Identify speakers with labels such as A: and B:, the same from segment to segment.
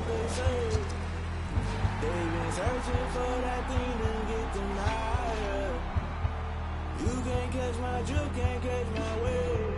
A: they say. They've been searching for that thing to get them higher. You can't catch my drift, can't catch my wave.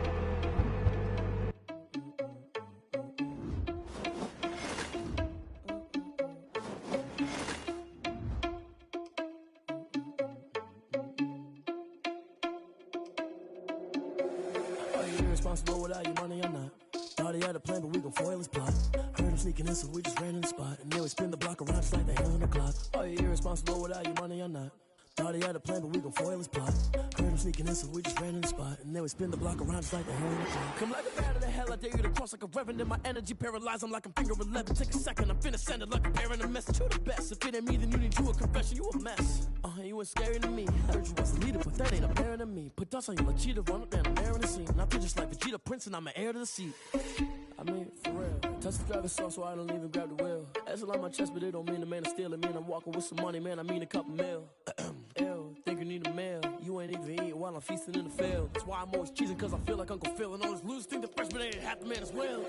A: Are you irresponsible without your money or not? Thought he had a plan, but we gon' foil his plot. Heard him sneaking in, so we just ran in the spot. And then we spin the block around just like the hand on the clock. Are you irresponsible without your money or not? Thought he had a plan, but we gon' foil his plot. Heard him sneaking in, so we just ran in the spot. And then we spin the block around just like the hand on the clock. Come like a bat of the hell, I dare you to cross like a reverend. In my energy paralyzed, I'm like I'm finger 11. Take a second, I'm finna send it like a bearing a message to the best. If it ain't me, then you need you a confession, you a mess. You ain't scary to me. Heard you was a leader, but that ain't apparent to me. Put dust on you like cheetah, run up down the air in the scene. I feel just like Vegeta Prince, and I'm an heir to the seat. I mean, for real. Touch the driver's sauce, so I don't even grab the wheel. That's on my chest, but it don't mean the man is stealing. Man, I'm walking with some money, man, I mean a couple mil. Ew, think you need a meal. You ain't even eating while I'm feasting in the field. That's why I'm always cheesing, cause I feel like Uncle Phil. And all those losers think the freshman ain't half the man as well.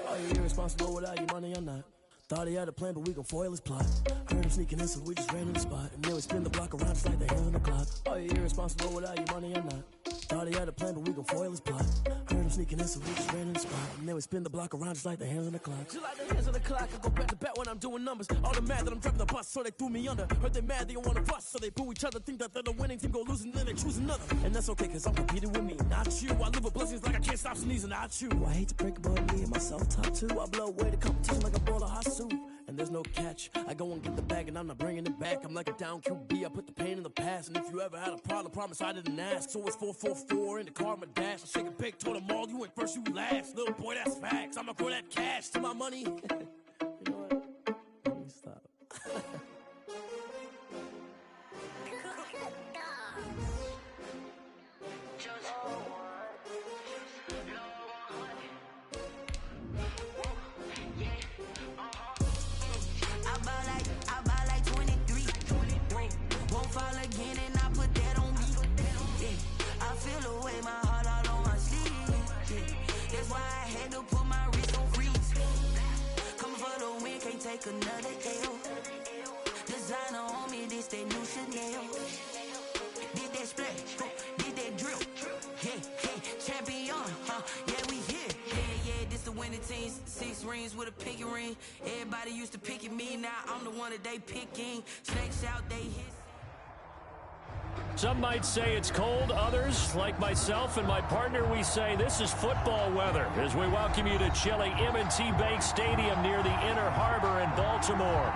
A: Are you irresponsible without your money or not? Thought he had a plan, but we gon' foil his plot. Heard him sneaking in, so we just ran in the spot. And then we spin the block around just like the hand on the clock. Are you irresponsible without your money or not? Thought he had a plan, but we gon' foil his plot. Heard him sneaking in, so we just ran in the spot. And then we spin the block around just like the hands on the clock. Just like the hands on the clock, I go back to back when I'm doing numbers. All the mad that I'm driving the bus, so they threw me under. Heard they mad, they don't wanna bust, so they boo each other. Think that they're the winning team, go losing, then they choose another. And that's okay, cause I'm competing with me, not you. I live with blessings like I can't stop sneezing, not you. I hate to break it, but me and myself top two. I blow away the competition like a bowl of hot soup. And there's no catch. I go and get the bag and I'm not bringing it back. I'm like a down QB, I put the pain in the past. And if you ever had a problem, promise I didn't ask. So it's 444 in the car, my dash. I shake a big, told them all, you went first, you last. Little boy, that's facts. I'ma throw that cash to my money. You know what? Let me stop.
B: Take another L. Designer on me, this that new Chanel. Did that splash, did that drill. Yeah, champion, yeah, we here. Yeah, this the winning team. 6 rings with a pinky ring. Everybody used to pick at me, now I'm the one that they picking. Snakes out, they hit.
C: Some might say it's cold. Others, like myself and my partner, we say this is football weather as we welcome you to chilly M&T Bank Stadium near the Inner Harbor in Baltimore.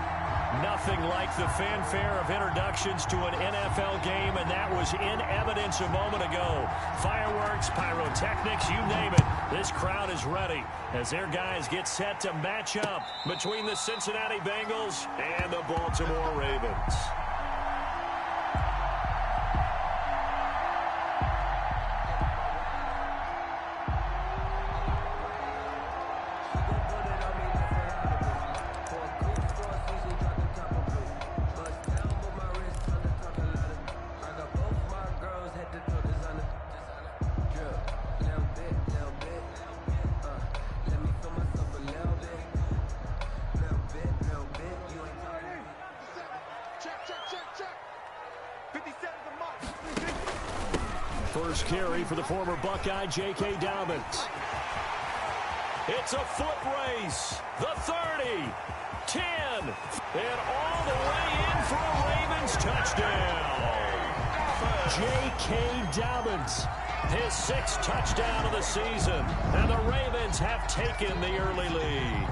C: Nothing like the fanfare of introductions to an NFL game, and that was in evidence a moment ago. Fireworks, pyrotechnics, you name it. This crowd is ready as their guys get set to match up between the Cincinnati Bengals and the Baltimore Ravens. First carry for the former Buckeye, J.K. Dobbins. It's a foot race. The 30, 10, and all the way in for a Ravens touchdown. J.K. Dobbins, his 6th touchdown of the season, and the Ravens have taken the early lead.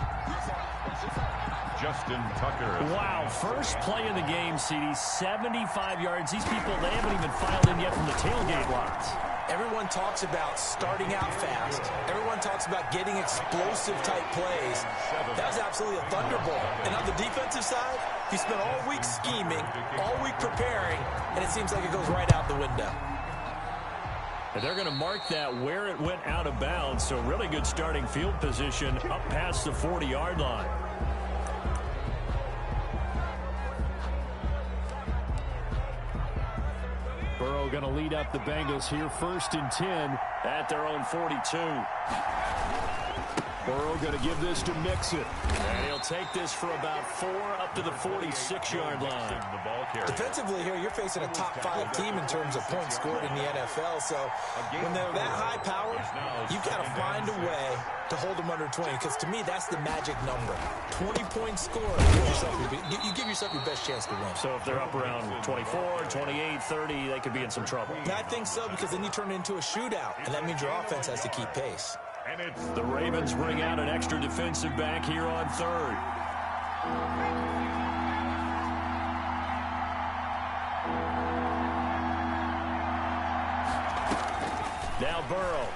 D: Justin Tucker.
C: Wow, first play in the game, CD, 75 yards. These people, they haven't even filed in yet from the tailgate lots.
E: Everyone talks about starting out fast. Everyone talks about getting explosive-type plays. That was absolutely a thunderbolt. And on the defensive side, he spent all week scheming, all week preparing, and it seems like it goes right out the window.
C: And they're going to mark that where it went out of bounds, so really good starting field position up past the 40-yard line. Burrow going to lead up the Bengals here, 1st and 10 at their own 42. Burrow going to give this to Mixon. And he'll take this for about 4 up to the 46-yard line.
E: Defensively here, you're facing a top-5 team in terms of points scored in the NFL. So when they're that high-powered, you've got to find a way to hold them under 20. Because to me, that's the magic number. 20 points scored. You give yourself your best chance to win.
C: So if they're up around 24, 28, 30, they could be in some trouble.
E: I think so, because then you turn it into a shootout, and that means your offense has to keep pace.
C: The Ravens bring out an extra defensive back here on third. Now Burrow.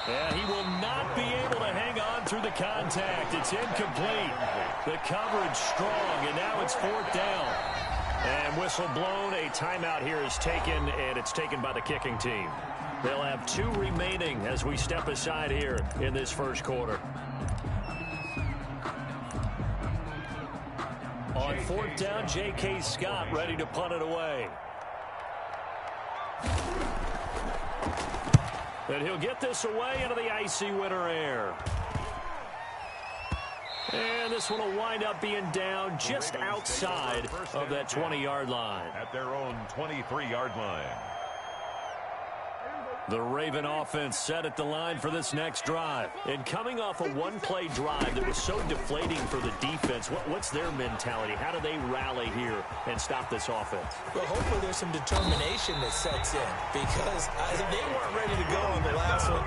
C: And he will not be able to hang on through the contact. It's incomplete. The coverage strong, and now it's 4th down. And whistle blown. A timeout here is taken, and it's taken by the kicking team. They'll have 2 remaining as we step aside here in this first quarter. On 4th down, J.K. Scott ready to punt it away. And he'll get this away into the icy winter air. And this one will wind up being down just outside of that 20-yard line.
D: At their own 23-yard line.
C: The Raven offense set at the line for this next drive. And coming off a one-play drive that was so deflating for the defense, what's their mentality? How do they rally here and stop this offense?
E: Well, hopefully there's some determination that sets in, because they weren't ready to go on the last one.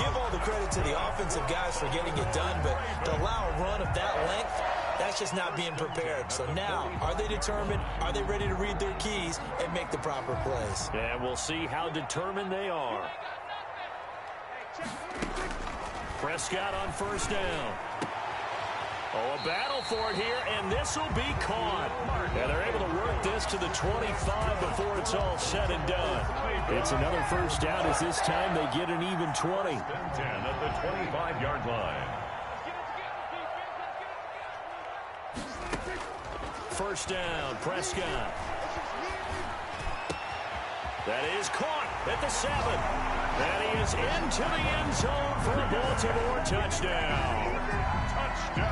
E: Give all the credit to the offensive guys for getting it done, but to allow a run of that length, that's just not being prepared. So now, are they determined? Are they ready to read their keys and make the proper plays?
C: And we'll see how determined they are. Prescott on 1st down. Oh, a battle for it here, and this will be caught. And they're able to work this to the 25 before it's all said and done. It's another 1st down, as this time they get an even 20.
D: 10 at the 25-yard line.
C: 1st down, Prescott. That is caught at the 7. And he is into the end zone for a Baltimore touchdown.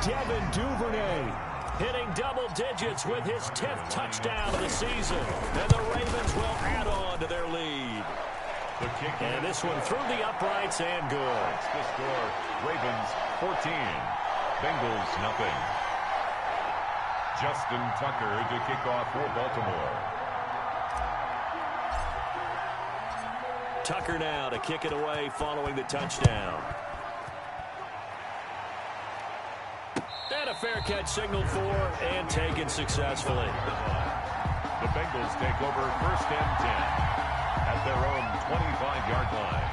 C: Devin Duvernay hitting double digits with his 10th touchdown of the season. And the Ravens will add on to their lead. And this one through the uprights and good.
D: The score, Ravens 14, Bengals nothing. Justin Tucker to kick off for Baltimore.
C: Tucker now to kick it away following the touchdown. And a fair catch signaled for and taken successfully.
D: The Bengals take over 1st and 10 at their own 25-yard line.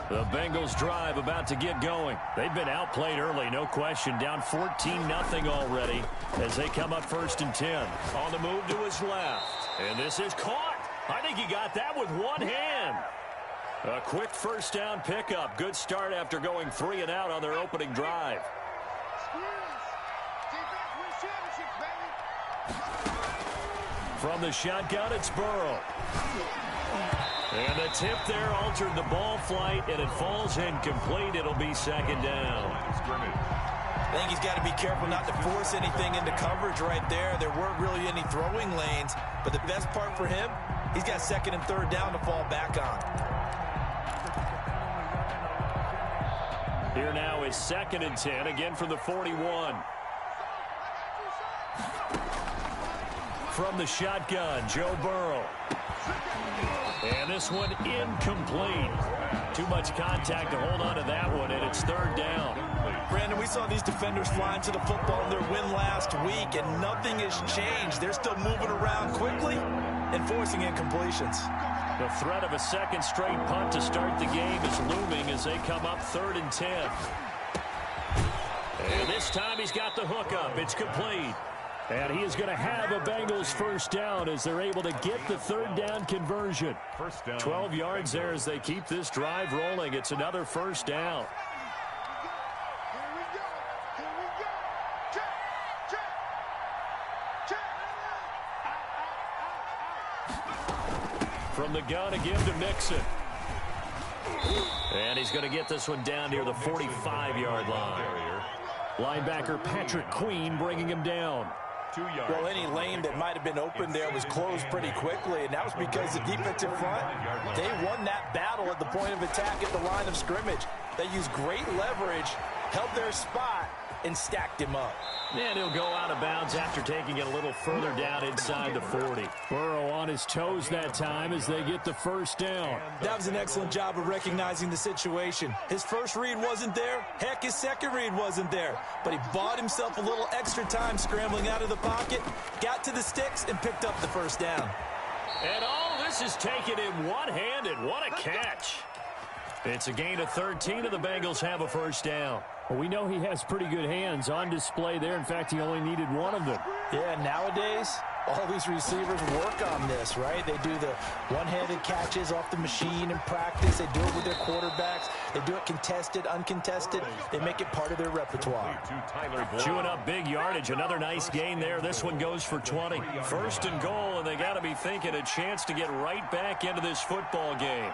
C: The Bengals drive about to get going. They've been outplayed early, no question. Down 14-0 already as they come up 1st and 10. On the move to his left. And this is caught. I think he got that with one hand. A quick 1st down pickup. Good start after going 3 and out on their opening drive. From the shotgun, it's Burrow. And the tip there altered the ball flight, and it falls incomplete. It'll be 2nd down.
E: I think he's got to be careful not to force anything into coverage right there. There weren't really any throwing lanes, but the best part for him, he's got 2nd and 3rd down to fall back on.
C: Here now is 2nd and 10, again from the 41. From the shotgun, Joe Burrow. And this one incomplete. Too much contact to hold on to that one, and it's 3rd down.
E: Brandon, we saw these defenders flying to the football in their win last week, and nothing has changed. They're still moving around quickly and forcing incompletions.
C: The threat of a 2nd straight punt to start the game is looming as they come up 3rd and 10. And this time he's got the hook up. It's complete. And he is going to have a Bengals 1st down as they're able to get the 3rd down conversion. 12 yards there as they keep this drive rolling. It's another 1st down. From the gun again to Mixon. And he's going to get this one down near the 45-yard line. Linebacker Patrick Queen bringing him down.
D: 2 yards.
E: Well, any lane that might have been open there was closed pretty quickly, and that was because the defensive front, they won that battle at the point of attack at the line of scrimmage. They used great leverage, held their spot, and stacked him up.
C: And he'll go out of bounds after taking it a little further down inside the 40. Burrow on his toes that time as they get the first down.
E: That was an excellent job of recognizing the situation. His first read wasn't there. Heck, his second read wasn't there. But he bought himself a little extra time scrambling out of the pocket, got to the sticks, and picked up the first down.
C: And all this is taken in one-handed. What a catch. It's a gain of 13, and the Bengals have a first down.
A: Well, we know he has pretty good hands on display there. In fact, he only needed one of them.
E: Yeah, nowadays, all these receivers work on this, right? They do the one-handed catches off the machine in practice. They do it with their quarterbacks. They do it contested, uncontested. They make it part of their repertoire.
C: Chewing up big yardage. Another nice gain there. This one goes for 20. First and goal, and they got to be thinking a chance to get right back into this football game.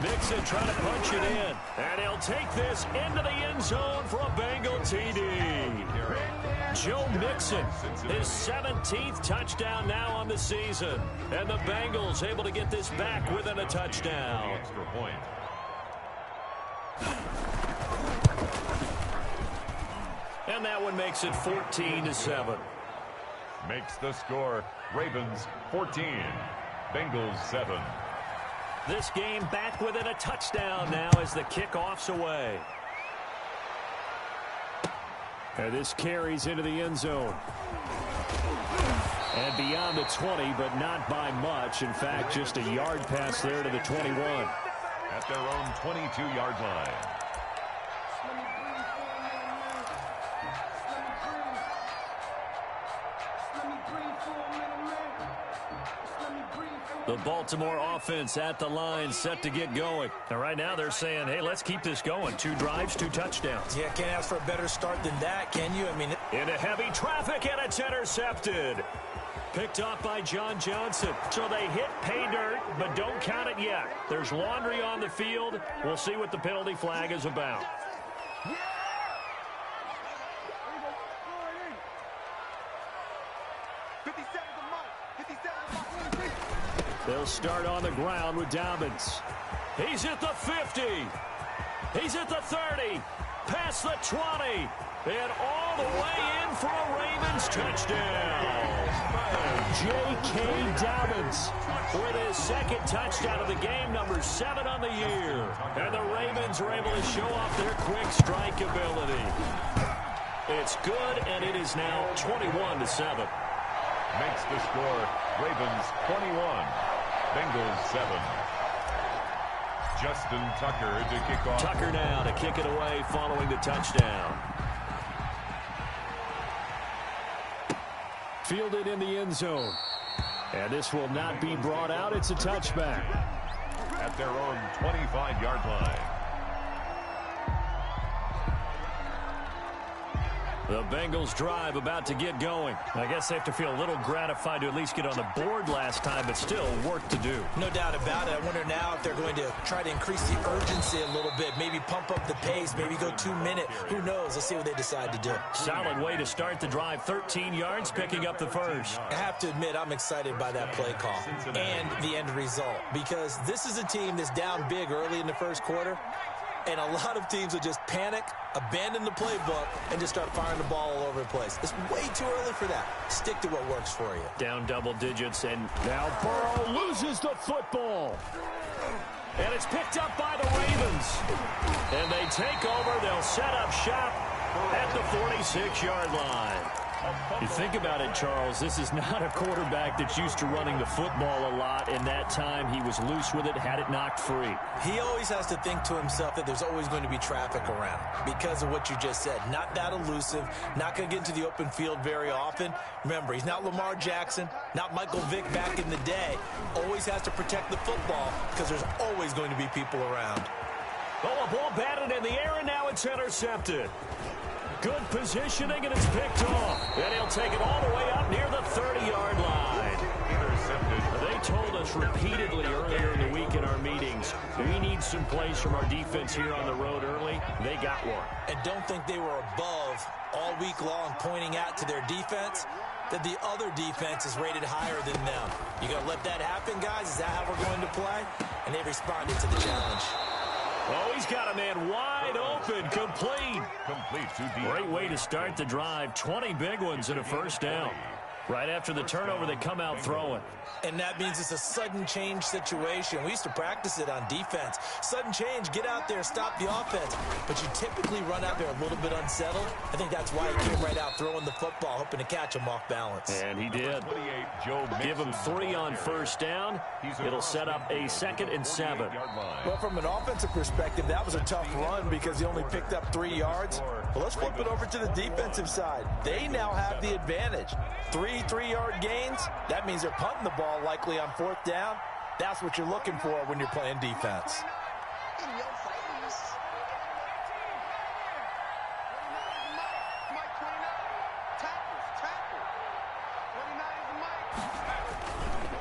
C: Mixon trying to punch it in. And he'll take this into the end zone for a Bengal TD. Joe Mixon, his 17th touchdown now on the season. And the Bengals able to get this back within a touchdown.
D: Extra point.
C: And that one makes it 14-7.
D: Makes the score Ravens 14, Bengals 7.
C: This game back within a touchdown now as the kickoff's away. And this carries into the end zone. And beyond the 20, but not by much. In fact, just a yard pass there to the 21.
D: At their own 22-yard line.
C: The Baltimore offense at the line, set to get going. And right now they're saying, hey, let's keep this going. 2 drives, 2 touchdowns.
E: Yeah, can't ask for a better start than that, can you? I mean,
C: into heavy traffic, and it's intercepted. Picked off by John Johnson. So they hit pay dirt, but don't count it yet. There's laundry on the field. We'll see what the penalty flag is about. They'll start on the ground with Dobbins. He's at the 50. He's at the 30. Past the 20. And all the way in for a Ravens touchdown. J.K. Dobbins with his second touchdown of the game, number 7 on the year. And the Ravens are able to show off their quick strike ability. It's good, and it is now 21-7.
D: Makes the score Ravens 21, Bengals 7. Justin Tucker to kick off.
C: Tucker now to kick it away following the touchdown. Fielded in the end zone. And this will not be brought out. It's a touchback.
D: At their own 25-yard line.
C: The Bengals drive about to get going. I guess they have to feel a little gratified to at least get on the board last time, but still work to do.
E: No doubt about it. I wonder now if they're going to try to increase the urgency a little bit, maybe pump up the pace, maybe go 2 minute. Who knows? Let's see what they decide to do.
C: Solid way to start the drive. 13 yards, picking up the first.
E: I have to admit, I'm excited by that play call and the end result, because this is a team that's down big early in the first quarter. And a lot of teams will just panic, abandon the playbook, and just start firing the ball all over the place. It's way too early for that. Stick to what works for you.
C: Down double digits, and now Burrow loses the football. And it's picked up by the Ravens. And they take over. They'll set up shop at the 46-yard line. You think about it, Charles, this is not a quarterback that's used to running the football a lot. In that time, he was loose with it, had it knocked free.
E: He always has to think to himself that there's always going to be traffic around because of what you just said. Not that elusive, not going to get into the open field very often. Remember, he's not Lamar Jackson, not Michael Vick back in the day. Always has to protect the football because there's always going to be people around.
C: Oh, a ball batted in the air, and now it's intercepted. Good positioning, and it's picked off. And he'll take it all the way up near the 30-yard line. They told us repeatedly earlier in the week in our meetings, we need some plays from our defense here on the road early. They got one.
E: And don't think they were above all week long pointing out to their defense that the other defense is rated higher than them. You going to let that happen, guys? Is that how we're going to play? And they responded to the challenge.
C: Oh, he's got a man wide open, complete. Great way to start the drive. 20 big ones and a first down. Right after the turnover, they come out throwing.
E: And that means it's a sudden change situation. We used to practice it on defense. Sudden change, get out there, stop the offense. But you typically run out there a little bit unsettled. I think that's why he came right out throwing the football, hoping to catch him off balance.
C: And he did. Give him 3 on first down. It'll set up a 2nd and 7.
E: Well, from an offensive perspective, that was a tough run because he only picked up 3 yards. Well, let's flip it over to the defensive side. They now have the advantage. 3 3-yard gains. That means they're punting the ball likely on 4th down. That's what you're looking for when you're playing defense.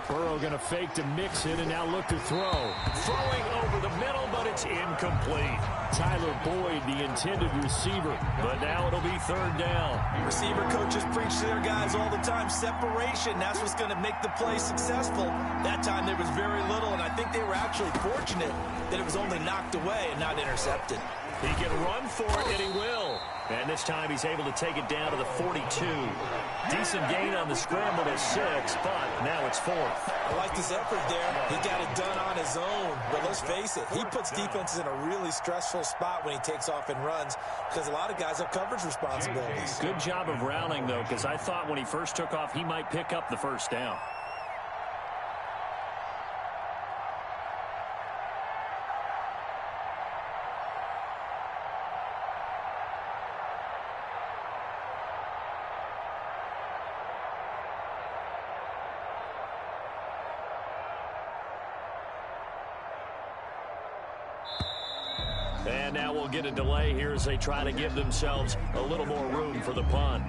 C: Burrow going to fake to Mixon and now look to throw. Throwing over the middle, but it's incomplete. Tyler Boyd, the intended receiver, but now it'll be 3rd down.
E: Receiver coaches preach to their guys all the time. Separation, that's what's going to make the play successful. That time there was very little, and I think they were actually fortunate that it was only knocked away and not intercepted.
C: He can run for it, and he will. And this time he's able to take it down to the 42. Decent gain on the scramble to 6, but now it's 4th.
E: I like this effort there. He got it done on his own. But let's face it, he puts defenses in a really stressful spot when he takes off and runs because a lot of guys have coverage responsibilities.
C: Good job of rallying, though, because I thought when he first took off, he might pick up the first down. And now we'll get a delay here as they try to give themselves a little more room for the punt.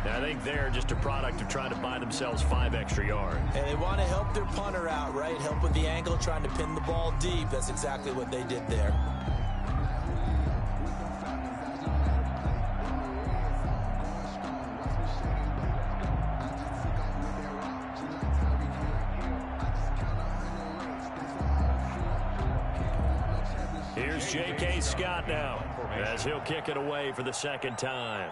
C: I think they're just a product of trying to buy themselves 5 extra yards.
E: And they want to help their punter out, right? Help with the angle, trying to pin the ball deep. That's exactly what they did there.
C: Here's J.K. Scott now as he'll kick it away for the 2nd time.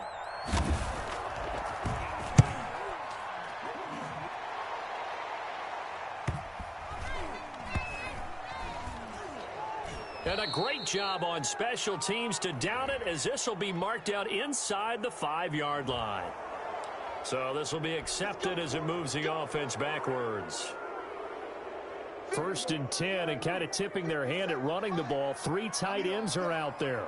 C: And a great job on special teams to down it, as this will be marked out inside the 5-yard line. So this will be accepted as it moves the offense backwards. 1st and 10, and kind of tipping their hand at running the ball. 3 tight ends are out there.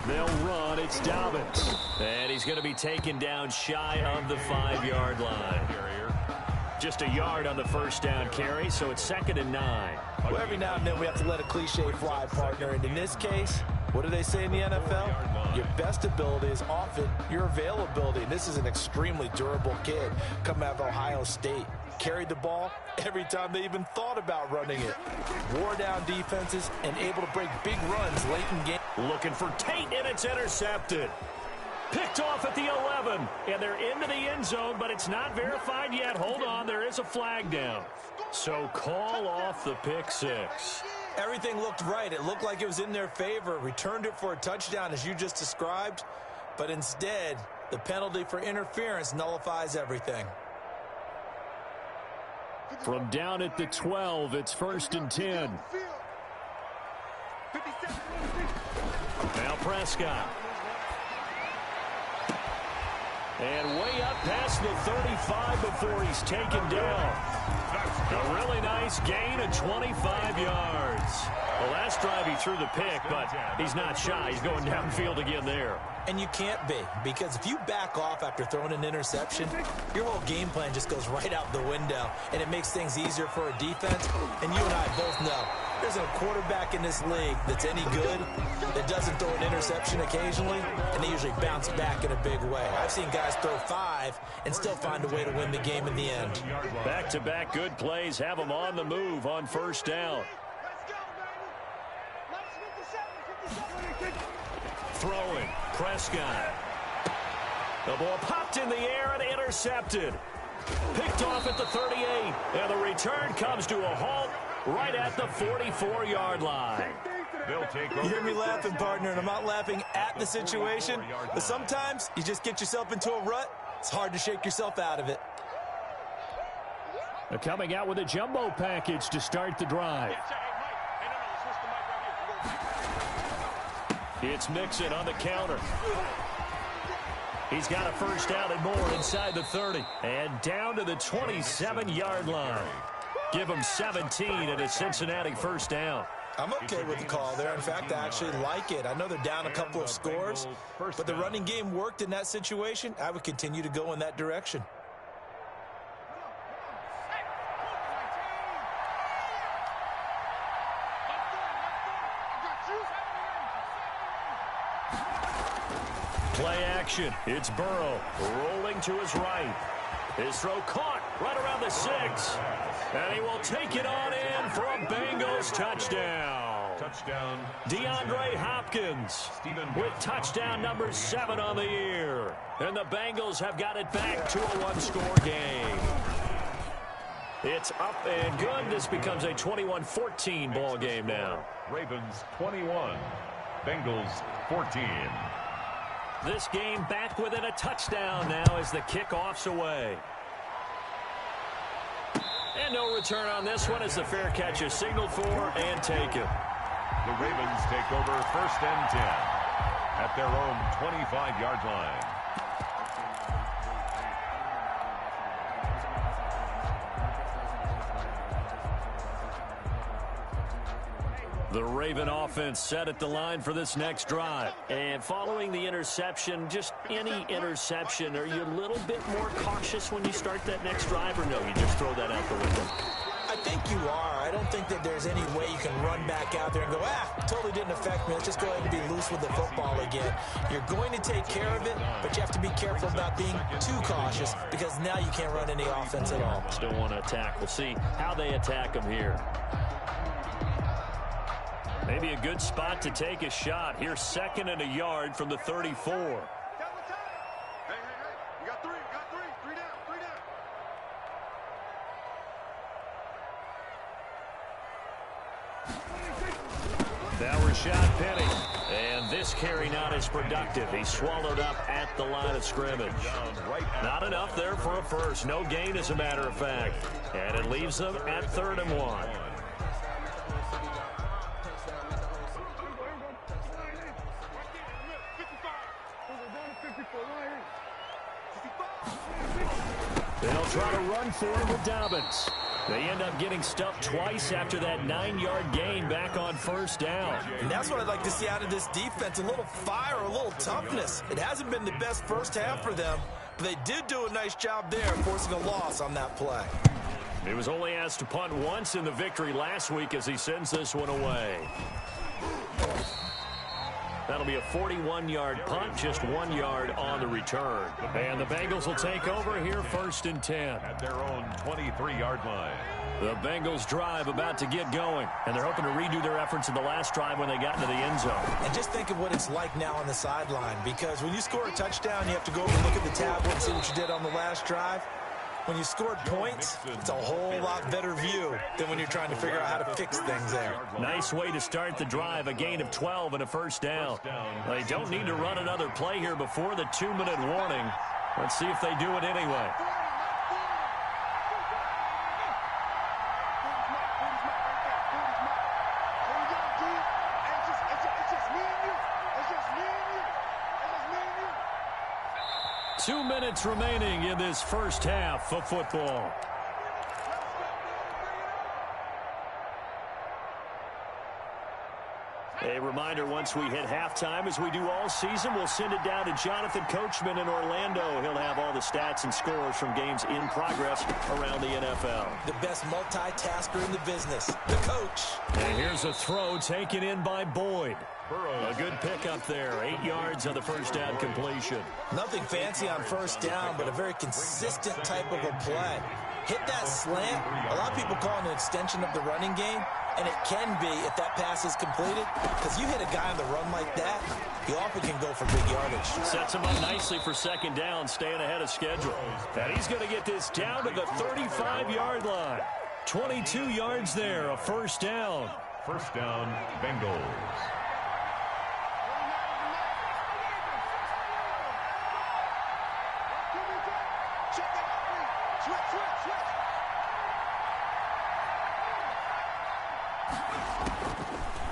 C: They'll run. It's Dobbins. And he's going to be taken down shy of the 5-yard line. Just a yard on the first down carry, so it's 2nd and 9.
E: Well, every now and then we have to let a cliche fly, partner. And in this case, what do they say in the NFL? Your best ability is often your availability. And this is an extremely durable kid coming out of Ohio State. Carried the ball every time they even thought about running it. Wore down defenses and able to break big runs late in game.
C: Looking for Tate, and it's intercepted. Picked off at the 11, and they're into the end zone, but it's not verified yet. Hold on, there is a flag down. So call off the pick 6.
E: Everything looked right. It looked like it was in their favor. Returned it for a touchdown, as you just described. But instead, the penalty for interference nullifies everything.
C: From down at the 12, it's 1st and 10. Now Prescott. And way up past the 35 before he's taken down. A really nice gain of 25 yards. The last drive he threw the pick, but he's not shy. He's going downfield again there.
E: And you can't be, because if you back off after throwing an interception, your whole game plan just goes right out the window, and it makes things easier for a defense. And you and I both know there's a quarterback in this league that's any good that doesn't throw an interception occasionally, and they usually bounce back in a big way. I've seen guys throw 5 and still find a way to win the game in the end.
C: Back-to-back good plays have them on the move on first down. Throwing, Prescott. The ball popped in the air and intercepted. Picked off at the 38, and the return comes to a halt right at the 44-yard line.
E: You hear me laughing, partner, and I'm not laughing at the situation, but sometimes you just get yourself into a rut. It's hard to shake yourself out of it.
C: They're coming out with a jumbo package to start the drive. It's Mixon on the counter. He's got a first down and more inside the 30. And down to the 27-yard line. Give him 17 and a Cincinnati first down.
E: I'm okay with the call there. In fact, I actually like it. I know they're down a couple of scores, but the running game worked in that situation. I would continue to go in that direction.
C: Play action. It's Burrow rolling to his right. His throw caught right around the 6. And he will take it on in for a Bengals touchdown.
D: Touchdown.
C: DeAndre Hopkins with touchdown number 7 on the year. And the Bengals have got it back to a one-score game. It's up and good. This becomes a 21-14 ball game now.
D: Ravens 21. Bengals 14.
C: This game back within a touchdown now as the kickoff's away. And no return on this one as the fair catch is signaled for and taken.
D: The Ravens take over first and 10 at their own 25-yard line.
C: The Raven offense set at the line for this next drive. And following the interception, just any interception, are you a little bit more cautious when you start that next drive, or no, you just throw that out the window?
E: I think you are. I don't think that there's any way you can run back out there and go, totally didn't affect me. Let's just go ahead and be loose with the football again. You're going to take care of it, but you have to be careful about being too cautious because now you can't run any offense at all.
C: Still want to attack. We'll see how they attack them here. Maybe a good spot to take a shot. Here's 2nd and a yard from the 34.
F: Hey, you got three. Three down.
C: Now Rashad Penny. And this carry not as productive. He's swallowed up at the line of scrimmage. Not enough there for a first. No gain, as a matter of fact. And it leaves them at 3rd and 1. They'll try to run for him with Dobbins. They end up getting stuffed twice after that 9-yard gain back on first down.
E: And that's what I'd like to see out of this defense, a little fire, a little toughness. It hasn't been the best first half for them, but they did do a nice job there forcing a loss on that play.
C: He was only asked to punt once in the victory last week as he sends this one away. That'll be a 41-yard punt, just 1 yard on the return. And the Bengals will take over here 1st and 10.
D: At their own 23-yard line.
C: The Bengals drive about to get going, and they're hoping to redo their efforts in the last drive when they got into the end zone.
E: And just think of what it's like now on the sideline, because when you score a touchdown, you have to go over and look at the tablet and see what you did on the last drive. When you scored points, it's a whole lot better view than when you're trying to figure out how to fix things there.
C: Nice way to start the drive, a gain of 12 and a first down. They don't need to run another play here before the 2-minute warning. Let's see if they do it anyway. 2 minutes remaining in this first half of football. A reminder, once we hit halftime, as we do all season, we'll send it down to Jonathan Coachman in Orlando. He'll have all the stats and scores from games in progress around the NFL.
E: The best multitasker in the business, the coach.
C: And here's a throw taken in by Boyd. A good pickup there, 8 yards on the first down completion.
E: Nothing fancy on first down, but a very consistent type of a play. Hit that slant. A lot of people call it an extension of the running game, and it can be if that pass is completed, because you hit a guy on the run like that, he often can go for big yardage.
C: Sets him up nicely for second down, staying ahead of schedule. And he's going to get this down to the 35-yard line. 22 yards there, a first down.
D: First down, Bengals.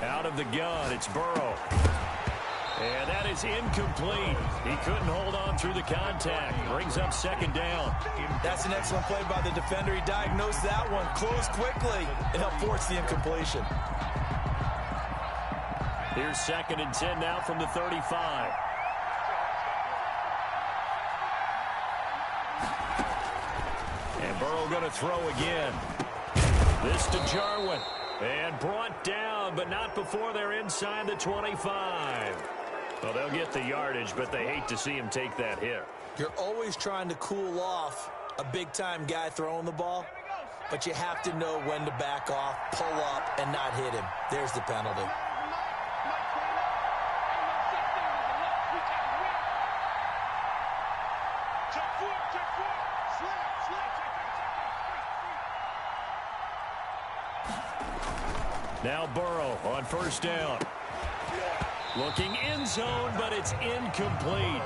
C: Out of the gun, it's Burrow. And that is incomplete. He couldn't hold on through the contact. Brings up second down.
E: That's an excellent play by the defender. He diagnosed that one, closed quickly, and helped force the incompletion.
C: Here's second and 10 now from the 35. And Burrow going to throw again. This to Jarwin. And brought down, but not before they're inside the 25. Well, they'll get the yardage, but they hate to see him take that hit.
E: You're always trying to cool off a big-time guy throwing the ball, but you have to know when to back off, pull up, and not hit him. There's the penalty.
C: Now Burrow on first down. Looking end zone, but it's incomplete.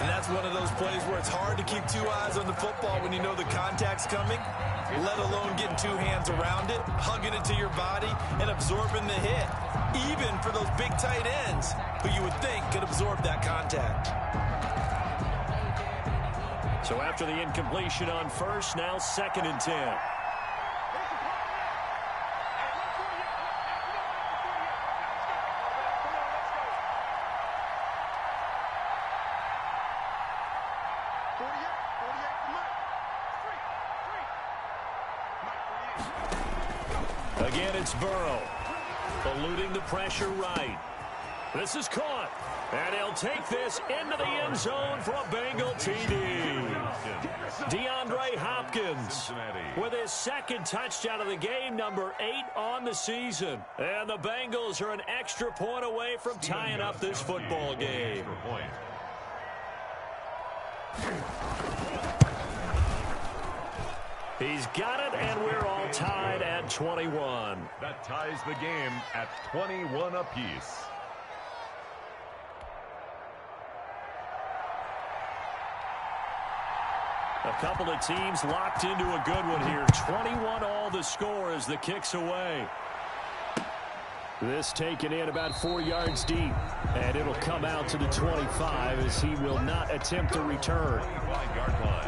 E: And that's one of those plays where it's hard to keep two eyes on the football when you know the contact's coming, let alone getting two hands around it, hugging it to your body, and absorbing the hit, even for those big tight ends who you would think could absorb that contact.
C: So after the incompletion on first, now second and 10. Again, it's Burrow. Eluding the pressure right. This is caught. And he'll take this into the end zone for a Bengal TD. DeAndre Hopkins with his second touchdown of the game, number 8 on the season. And the Bengals are an extra point away from tying up this football game. He's got it, and we're all tied at 21.
D: That ties the game at 21 apiece.
C: A couple of teams locked into a good one here. 21 all the score as the kick's away. This taken in about 4 yards deep. And it'll come out to the 25 as he will not attempt to return.
D: 25-yard line.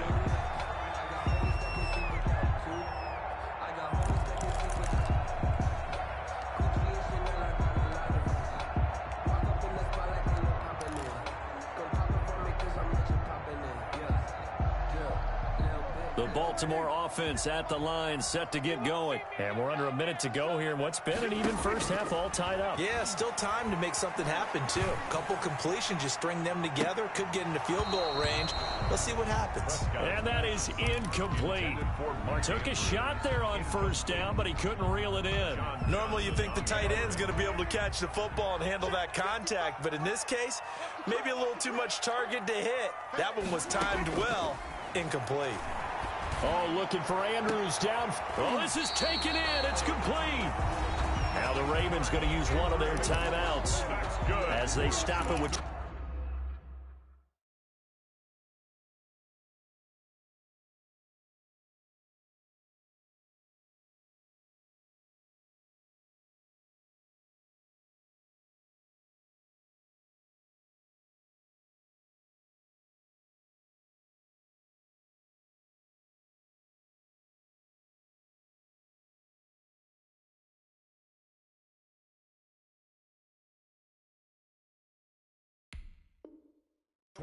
C: The Baltimore offense at the line, set to get going. And we're under a minute to go here in what's been an even first half, all tied up.
E: Yeah, still time to make something happen, too. A couple completions, you string them together, could get into field goal range. Let's see what happens.
C: And that is incomplete. Took a shot there on first down, but he couldn't reel it in.
E: Normally you think the tight end's going to be able to catch the football and handle that contact, but in this case, maybe a little too much target to hit. That one was timed well, incomplete.
C: Oh, looking for Andrews down. Oh, this is taken in. It's complete. Now the Ravens going to use one of their timeouts as they stop it with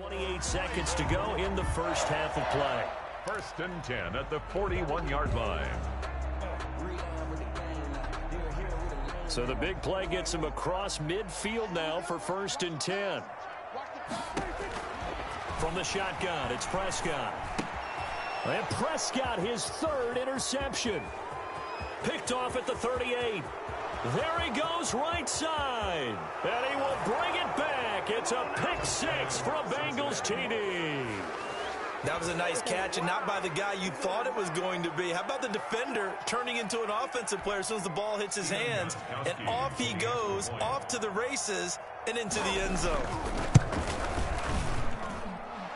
C: 28 seconds to go in the first half of play.
D: 1st and 10 at the 41-yard line.
C: So the big play gets him across midfield now for 1st and 10. From the shotgun, it's Prescott. And Prescott, his 3rd interception. Picked off at the 38. There he goes right side. And he will bring it back. It's a pick 6 for a Bengals TD.
E: That was a nice catch, and not by the guy you thought it was going to be. How about the defender turning into an offensive player as soon as the ball hits his hands, and off he goes, off to the races, and into the end zone.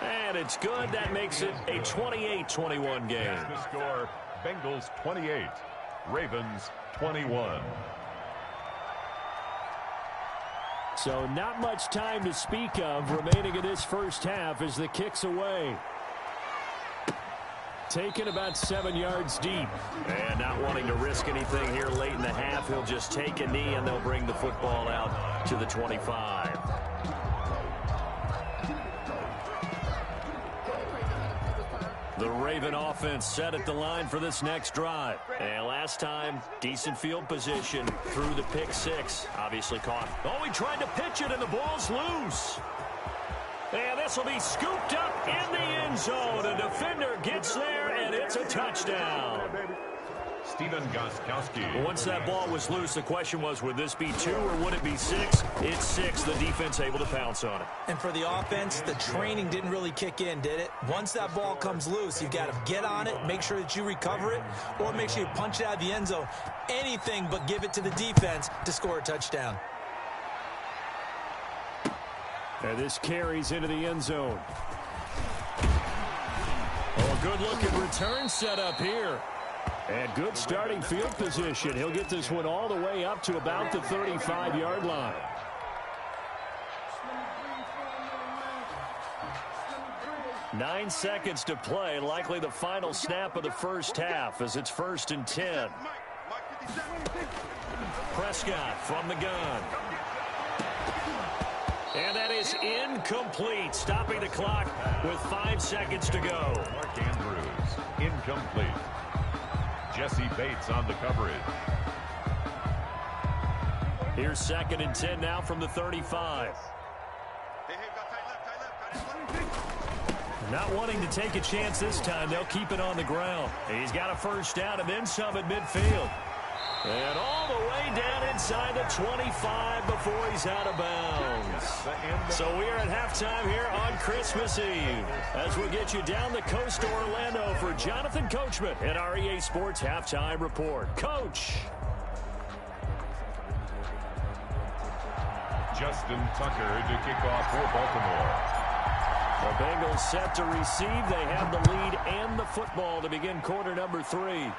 C: And it's good. That makes it a 28-21 game.
D: The score, Bengals 28, Ravens 21.
C: So not much time to speak of remaining in this first half as the kick's away. Taken about 7 yards deep. And not wanting to risk anything here late in the half, he'll just take a knee and they'll bring the football out to the 25. The Raven offense set at the line for this next drive. And last time, decent field position through the pick 6. Obviously caught. Oh, he tried to pitch it and the ball's loose. And this will be scooped up in the end zone. A defender gets there, and it's a touchdown.
D: Stephen Gostkowski.
C: Once that ball was loose, the question was, would this be 2 or would it be 6? It's 6. The defense able to pounce on it.
E: And for the offense, the training didn't really kick in, did it? Once that ball comes loose, you've got to get on it, make sure that you recover it, or make sure you punch it out of the end zone. Anything but give it to the defense to score a touchdown.
C: And this carries into the end zone. Oh, good-looking return set up here. And good starting field position. He'll get this one all the way up to about the 35-yard line. Nine seconds to play. Likely the final snap of the first half as it's 1st and 10. Prescott from the gun. And that is incomplete, stopping the clock with 5 seconds to go.
D: Mark Andrews, incomplete. Jesse Bates on the coverage.
C: Here's 2nd and 10 now from the 35. Not wanting to take a chance this time, they'll keep it on the ground. He's got a first down and then some at midfield. And all the way down inside the 25 before he's out of bounds. So we are at halftime here on Christmas Eve as we get you down the coast to Orlando for Jonathan Coachman at our EA Sports Halftime Report. Coach.
D: Justin Tucker to kick off for Baltimore.
C: The Bengals set to receive. They have the lead and the football to begin quarter number 3.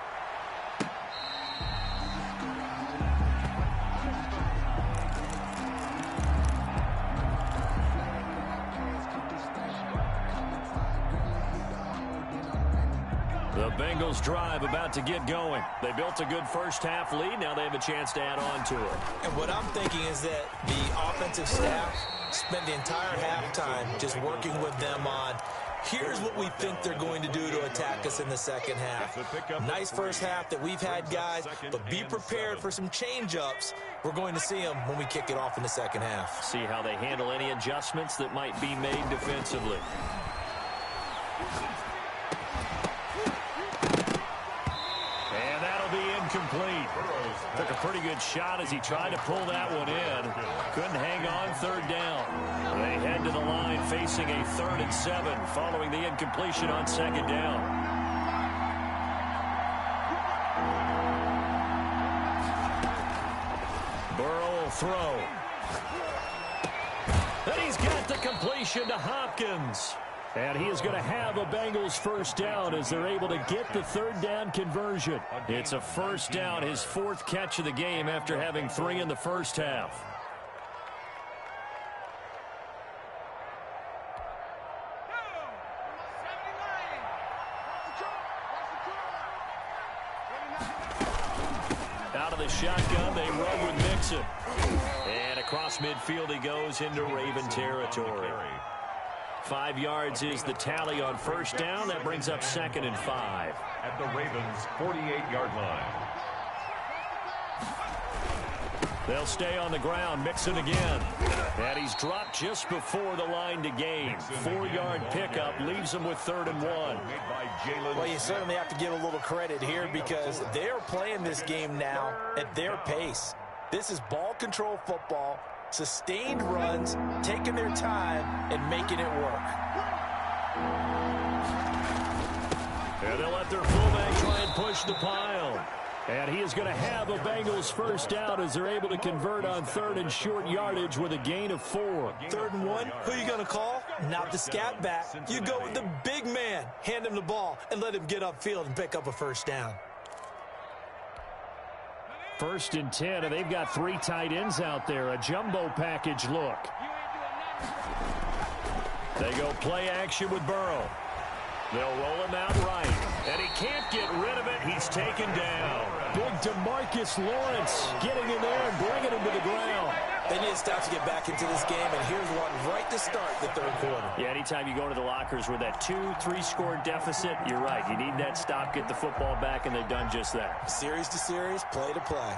C: The Bengals drive about to get going. They built a good first half lead. Now they have a chance to add on to it.
E: And what I'm thinking is that the offensive staff spent the entire halftime just working with them on, here's what we think they're going to do to attack us in the second half. Nice first half that we've had, guys, but be prepared for some change-ups. We're going to see them when we kick it off in the second half.
C: See how they handle any adjustments that might be made defensively. Complete. Took a pretty good shot as he tried to pull that one in. Couldn't hang on. 3rd down. They head to the line facing a 3rd and 7 following the incompletion on 2nd down. Burrow will throw. And he's got the completion to Hopkins. And he is going to have a Bengals first down as they're able to get the 3rd down conversion. It's a first down, his 4th catch of the game after having 3 in the first half. Out of the shotgun, they run with Mixon. And across midfield he goes into Raven territory. 5 yards is the tally on first down. That brings up 2nd and 5.
D: At the Ravens' 48-yard line.
C: They'll stay on the ground. Mixon again. And he's dropped just before the line to gain. 4-yard pickup leaves him with 3rd and 1.
E: Well, you certainly have to give a little credit here because they're playing this game now at their pace. This is ball control football, sustained runs, taking their time, and making it work.
C: And they'll let their fullback try and push the pile. And he is going to have a Bengals first down as they're able to convert on 3rd and short yardage with a gain of 4.
E: 3rd and 1, who are you going to call? Not the scat back. You go with the big man. Hand him the ball and let him get upfield and pick up a first down.
C: 1st and 10, and they've got 3 tight ends out there. A jumbo package look. They go play action with Burrow. They'll roll him out right, and he can't get rid of it. He's taken down. Big DeMarcus Lawrence getting in there and bringing him to the ground.
E: They need to stop to get back into this game, and here's one right to start the 3rd quarter.
C: Yeah, anytime you go into the lockers with that 2-3 score deficit, you're right. You need that stop, get the football back, and they've done just that.
E: Series to series, play to play.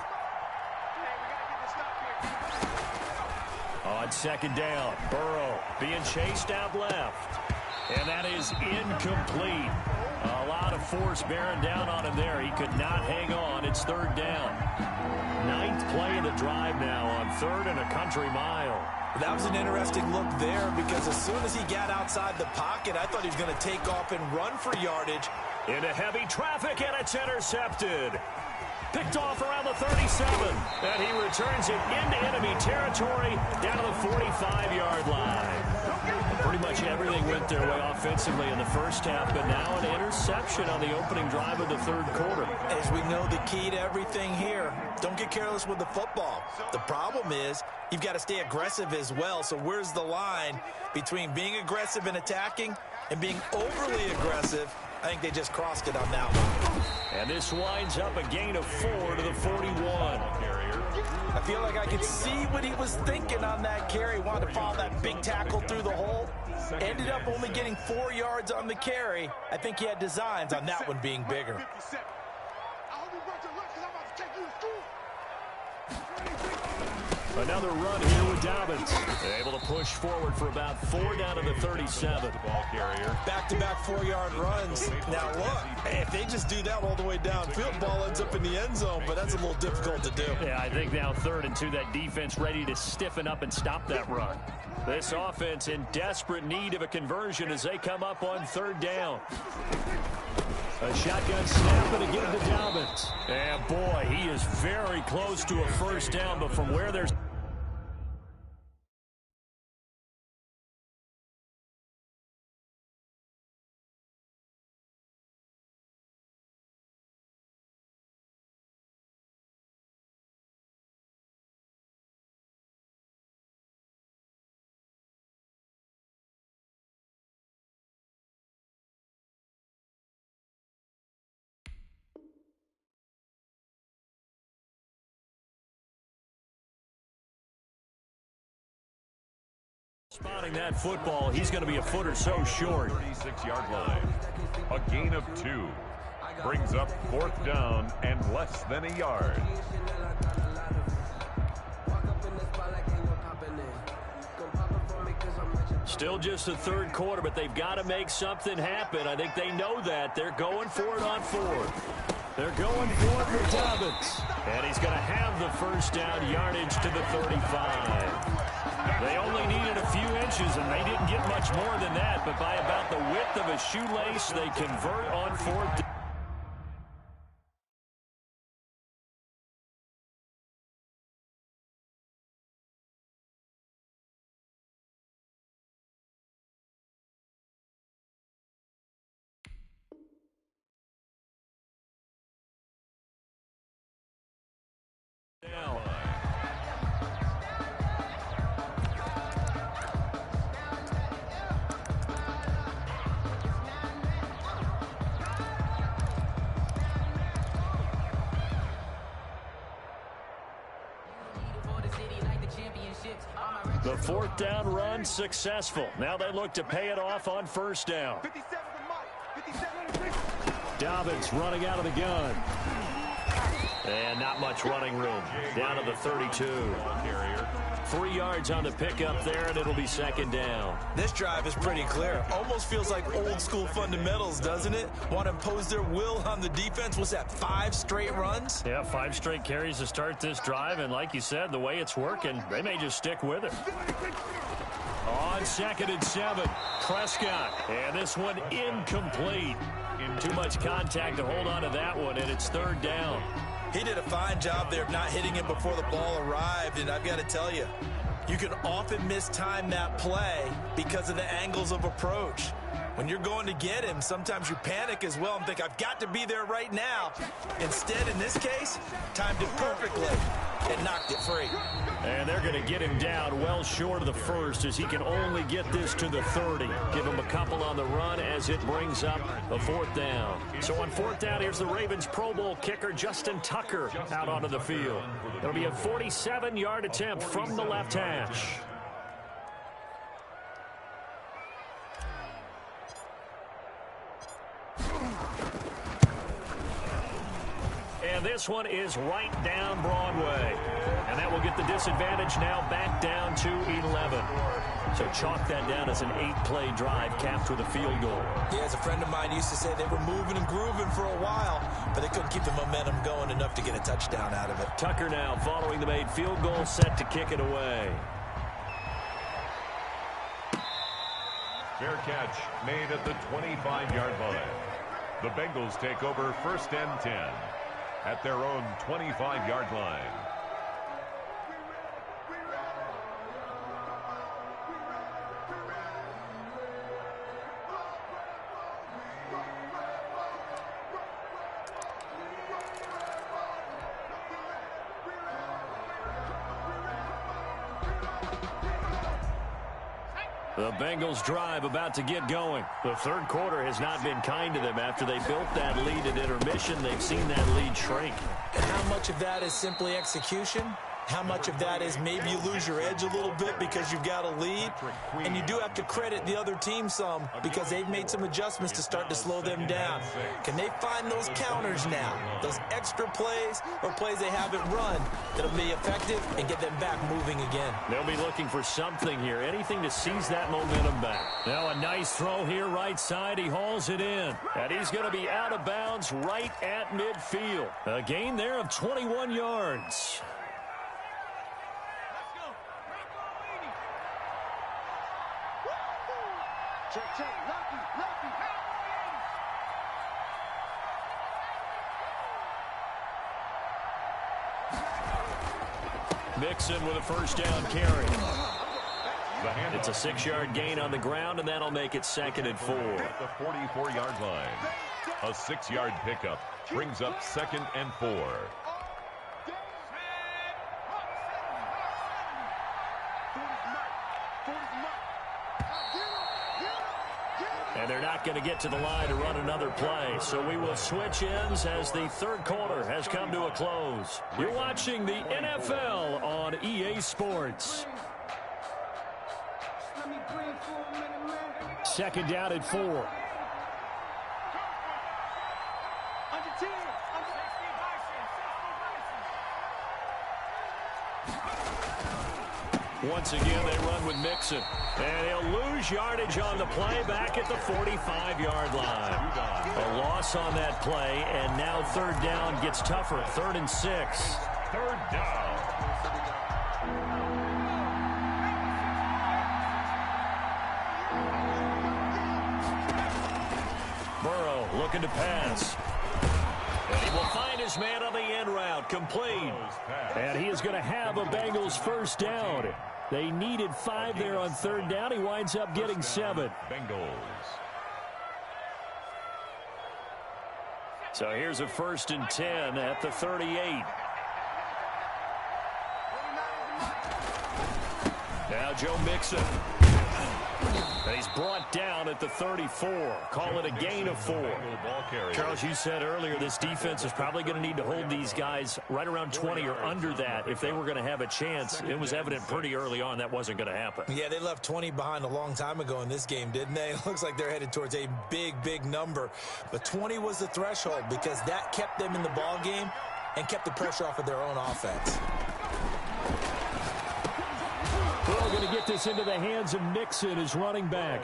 C: On 2nd down, Burrow being chased out left. And that is incomplete. A lot of force bearing down on him there. He could not hang on. It's 3rd down. 9th play of the drive now on 3rd and a country mile.
E: That was an interesting look there because as soon as he got outside the pocket, I thought he was going to take off and run for yardage.
C: Into heavy traffic, and it's intercepted. Picked off around the 37. And he returns it into enemy territory down to the 45-yard line. Pretty much everything went their way offensively in the first half, but now an interception on the opening drive of the 3rd quarter.
E: As we know, the key to everything here, don't get careless with the football. The problem is you've got to stay aggressive as well. So where's the line between being aggressive and attacking and being overly aggressive? I think they just crossed it on that one.
C: And this winds up a gain of 4 to the 41.
E: I feel like I could see what he was thinking on that carry. Wanted to follow that big tackle through the hole. Ended up only getting 4 yards on the carry. I think he had designs on that one being bigger.
C: Another run here with Dobbins. Able to push forward for about 4 down to the 37.
D: Ball carrier.
E: Back-to-back 4-yard runs. Now look, if they just do that all the way downfield, ball ends up in the end zone, but that's a little difficult to do.
C: Yeah, I think now 3rd and 2, that defense ready to stiffen up and stop that run. This offense in desperate need of a conversion as they come up on 3rd down. A shotgun snap and again to Dobbins. And boy, he is very close to a first down, but from where there's spotting that football, he's going to be a foot or so short.
D: 36-yard line. A gain of 2. Brings up 4th down and less than a yard.
C: Still just the 3rd quarter, but they've got to make something happen. I think they know that. They're going for it on 4th. They're going for it with Dobbins. And he's going to have the first down yardage to the 35. They only needed a few inches, and they didn't get much more than that. But by about the width of a shoelace, they convert on 4th. The fourth down run successful. Now they look to pay it off on first down.
F: 57 to Mike. 57.
C: Dobbins running out of the gun. And not much running room. Down to the 32. 3 yards on the pickup there, and it'll be second down.
E: This drive is pretty clear. Almost feels like old school fundamentals, doesn't it? Want to impose their will on the defense. What's that, 5 straight runs?
C: Yeah, 5 straight carries to start this drive, and like you said, the way it's working, they may just stick with it. On 2nd and 7, Prescott, and this one incomplete. Too much contact to hold on to that one, and it's 3rd down.
E: He did a fine job there of not hitting him before the ball arrived, and I've got to tell you, you can often mistime that play because of the angles of approach. When you're going to get him, sometimes you panic as well and think, I've got to be there right now. Instead, in this case, timed it perfectly and knocked it free.
C: And they're going to get him down well short of the first as he can only get this to the 30. Give him a couple on the run as it brings up a 4th down. So on 4th down, here's the Ravens Pro Bowl kicker Justin Tucker out onto the field. It'll be a 47-yard attempt from the left hash. And this one is right down Broadway. And that will get the disadvantage now back down to 11. So chalk that down as an 8-play drive capped with a field goal.
E: Yeah, as a friend of mine used to say, they were moving and grooving for a while, but they couldn't keep the momentum going enough to get a touchdown out of it.
C: Tucker now following the made field goal, set to kick it away.
D: Fair catch made at the 25-yard line. The Bengals take over 1st and 10 at their own 25-yard line.
C: The Bengals drive about to get going. The 3rd quarter has not been kind to them. After they built that lead at intermission, they've seen that lead shrink.
E: And how much of that is simply execution? How much of that is maybe you lose your edge a little bit because you've got a lead? And you do have to credit the other team some because they've made some adjustments to start to slow them down. Can they find those counters now? Those extra plays or plays they haven't run that'll be effective and get them back moving again?
C: They'll be looking for something here, anything to seize that momentum back. Now a nice throw here right side. He hauls it in. And he's going to be out of bounds right at midfield. A gain there of 21 yards.
F: Check, lucky.
C: Mixon with a 1st down carry. It's a 6-yard gain on the ground, and that'll make it 2nd and 4.
D: At the 44-yard line. A 6-yard pickup brings up 2nd and 4.
C: And they're not going to get to the line to run another play. So we will switch ends as the 3rd quarter has come to a close. You're watching the NFL on EA Sports. 2nd down at 4. Once again, they run with Mixon. And he'll lose yardage on the play back at the 45-yard line. A loss on that play, and now 3rd down gets tougher. 3rd and 6.
D: 3rd down.
C: Burrow looking to pass. And he will find his man on the end route, complete. And he is going to have a Bengals 1st down. They needed 5 there on 3rd down. He winds up getting 7.
D: Bengals.
C: So here's a 1st and 10 at the 38. Now Joe Mixon. And he's brought down at the 34. Call it a gain of 4. Charles, you said earlier this defense is probably going to need to hold these guys right around 20 or under that if they were going to have a chance. It was evident pretty early on that wasn't going to happen.
E: Yeah, they left 20 behind a long time ago in this game, didn't they? It looks like they're headed towards a big number. But 20 was the threshold because that kept them in the ball game and kept the pressure off of their own offense.
C: We're going to get this into the hands of Nixon as running back.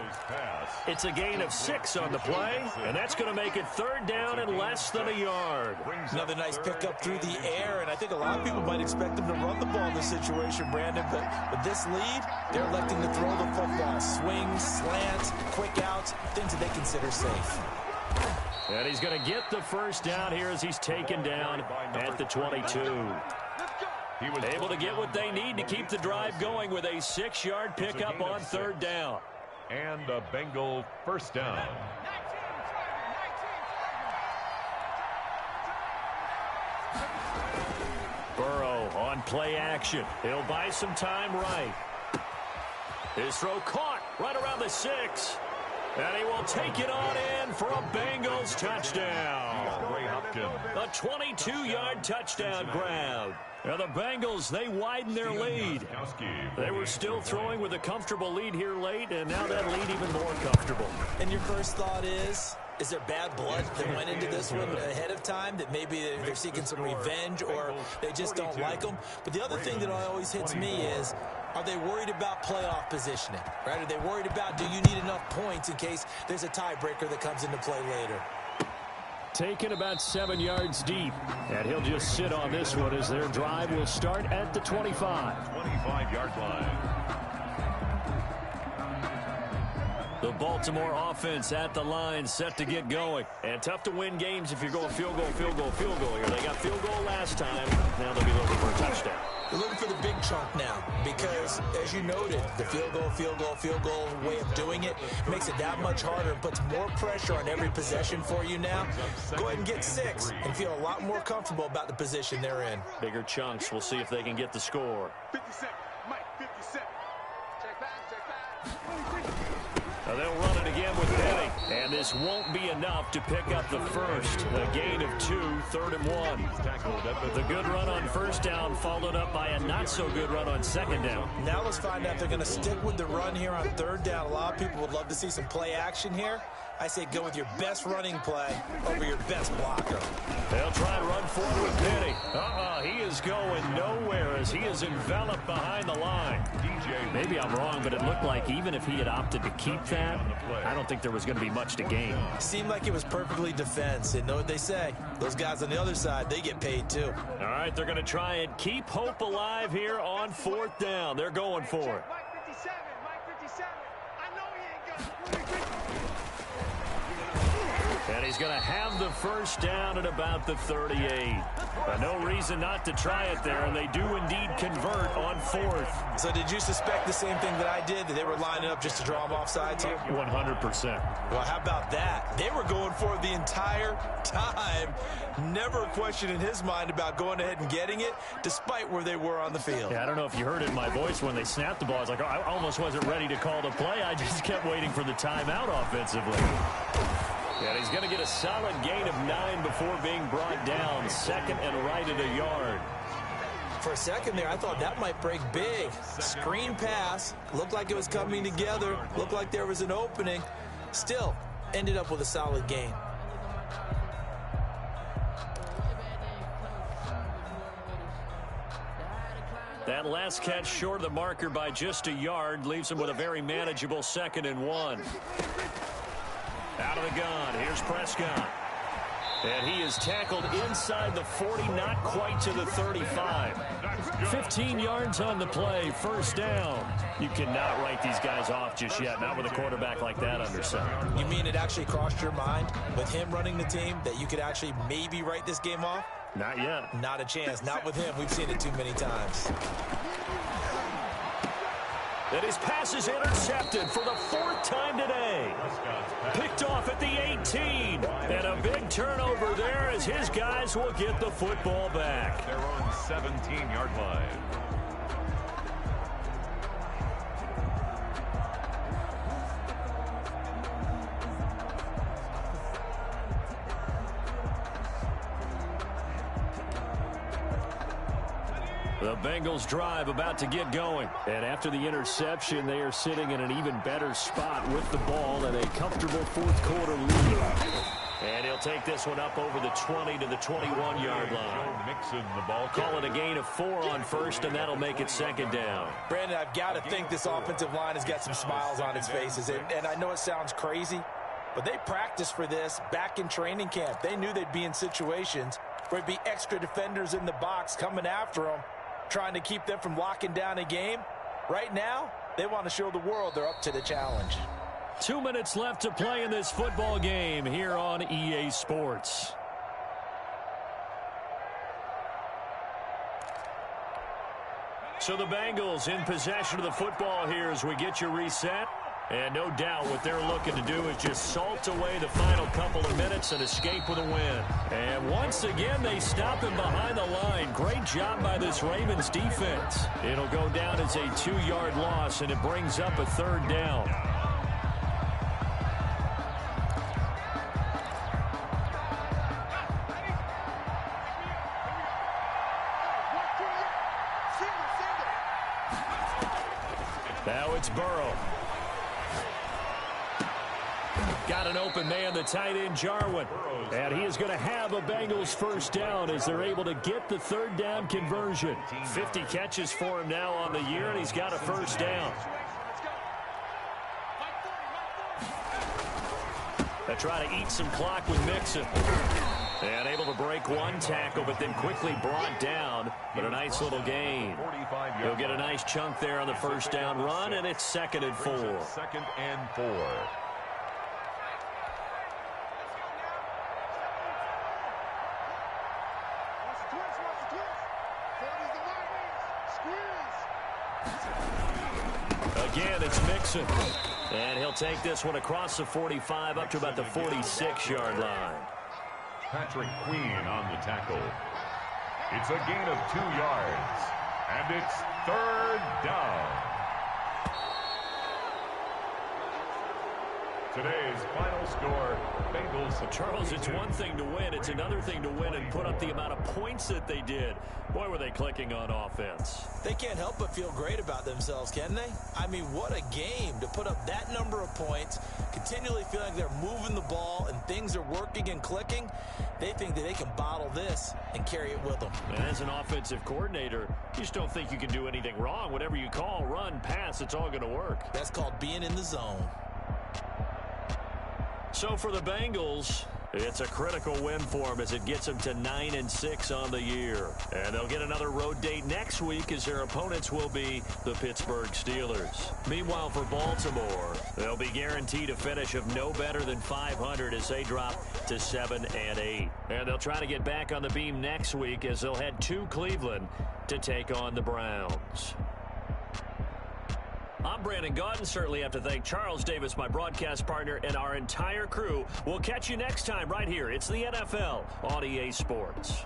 C: It's a gain of 6 on the play, and that's going to make it 3rd down and less than a yard.
E: Another nice pickup through the air, and I think a lot of people might expect them to run the ball in this situation, Brandon, but with this lead, they're electing to throw the football. Swings, slants, quick outs, things that they consider safe.
C: And he's going to get the 1st down here as he's taken down at the 22. He was able to get what they need to keep the drive going with a 6-yard pickup on 3rd down.
D: And a Bengal 1st down.
C: Burrow on play action. He'll buy some time right. His throw caught right around the 6. And he will take it on in for a Bengals touchdown. A 22-yard touchdown grab. Now the Bengals, they widen their lead. They were still throwing with a comfortable lead here late, and now that lead even more comfortable.
E: And your first thought is there bad blood that went into this one ahead of time, that maybe they're seeking some revenge or they just don't like them? But the other thing that always hits me is, are they worried about playoff positioning, right? Are they worried about, do you need enough points in case there's a tiebreaker that comes into play later?
C: Taken about 7 yards deep, and he'll just sit on this one as their drive will start at the 25.
D: 25-yard line.
C: The Baltimore offense at the line, set to get going. And tough to win games if you're going field goal here. They got field goal last time. Now they'll be looking for a touchdown.
E: They're looking for the big chunk now because, as you noted, the field goal way of doing it makes it that much harder and puts more pressure on every possession for you now. Go ahead and get 6 and feel a lot more comfortable about the position they're in.
C: Bigger chunks. We'll see if they can get the score.
F: 57, Mike, 57. Check back.
C: Now they'll run it again with Penny. And this won't be enough to pick up the first. A gain of 2, 3rd and 1. The good run on 1st down followed up by a not-so-good run on 2nd down.
E: Now let's find out if they're going to stick with the run here on 3rd down. A lot of people would love to see some play action here. I say go with your best running play over your best blocker.
C: They'll try and run forward with Penny. He is going nowhere as he is enveloped behind the line. Maybe I'm wrong, but it looked like even if he had opted to keep that, I don't think there was going to be much to gain.
E: Seemed like it was perfectly defense. And know what they say? Those guys on the other side, they get paid too.
C: All right, they're going to try and keep hope alive here on 4th down. They're going for it.
F: Mike 57, Mike 57. I know he ain't got it.
C: And he's going to have the 1st down at about the 38. But no reason not to try it there, and they do indeed convert on 4th.
E: So did you suspect the same thing that I did, that they were lining up just to draw them off sides here?
C: 100%.
E: Well, how about that? They were going for it the entire time. Never a question in his mind about going ahead and getting it, despite where they were on the field.
C: Yeah, I don't know if you heard it in my voice when they snapped the ball. I was like, I almost wasn't ready to call the play. I just kept waiting for the timeout offensively. And he's going to get a solid gain of 9 before being brought down. 2nd and right at a yard.
E: For a second there, I thought that might break big. Screen pass. Looked like it was coming together. Looked like there was an opening. Still, ended up with a solid gain.
C: That last catch short of the marker by just a yard leaves him with a very manageable 2nd and 1. Out of the gun, here's Prescott. And he is tackled inside the 40, not quite to the 35. 15 yards on the play, 1st down. You cannot write these guys off just yet, not with a quarterback like that under center.
E: You mean it actually crossed your mind with him running the team that you could actually maybe write this game off?
C: Not yet.
E: Not a chance. Not with him. We've seen it too many times.
C: And his pass is intercepted for the 4th time today. Picked off at the 18. And a big turnover there as his guys will get the football back.
D: Their own 17-yard line.
C: The Bengals drive about to get going. And after the interception, they are sitting in an even better spot with the ball and a comfortable fourth-quarter lead. And he'll take this one up over the 20 to the 21-yard line.
D: Mixing the ball.
C: Call it a gain of 4 on first, and that'll make it second down.
E: Brandon, I've got to think this offensive line has got some smiles on its faces. And I know it sounds crazy, but they practiced for this back in training camp. They knew they'd be in situations where it'd be extra defenders in the box coming after them, trying to keep them from locking down a game. Right now, they want to show the world they're up to the challenge.
C: 2 minutes left to play in this football game here on EA Sports. So the Bengals in possession of the football here as we get you reset. And no doubt what they're looking to do is just salt away the final couple of minutes and escape with a win. And once again, they stop him behind the line. Great job by this Ravens defense. It'll go down as a 2-yard loss, and it brings up a third down. Now it's Burrow. Got an open man, the tight end, Jarwin. And he is going to have a Bengals first down as they're able to get the third down conversion. 50 catches for him now on the year, and he's got a first down. They try to eat some clock with Mixon. And able to break one tackle, but then quickly brought down. But a nice little gain. He'll get a nice chunk there on the first down run, and it's 2nd and 4.
D: 2nd and 4.
C: Again, it's Mixon. And he'll take this one across the 45 up to about the 46-yard line.
D: Patrick Queen on the tackle. It's a gain of 2 yards. And it's 3rd down. Today's final score, Bengals.
C: Charles, it's one thing to win. It's another thing to win and put up the amount of points that they did. Boy, were they clicking on offense.
E: They can't help but feel great about themselves, can they? I mean, what a game to put up that number of points, continually feeling like they're moving the ball and things are working and clicking. They think that they can bottle this and carry it with them.
C: And as an offensive coordinator, you just don't think you can do anything wrong. Whatever you call, run, pass, it's all going to work.
E: That's called being in the zone.
C: So for the Bengals, it's a critical win for them as it gets them to 9-6 on the year. And they'll get another road date next week as their opponents will be the Pittsburgh Steelers. Meanwhile, for Baltimore, they'll be guaranteed a finish of no better than 500 as they drop to 7-8. And they'll try to get back on the beam next week as they'll head to Cleveland to take on the Browns. I'm Brandon Gaudin. Certainly have to thank Charles Davis, my broadcast partner, and our entire crew. We'll catch you next time right here. It's the NFL on EA Sports.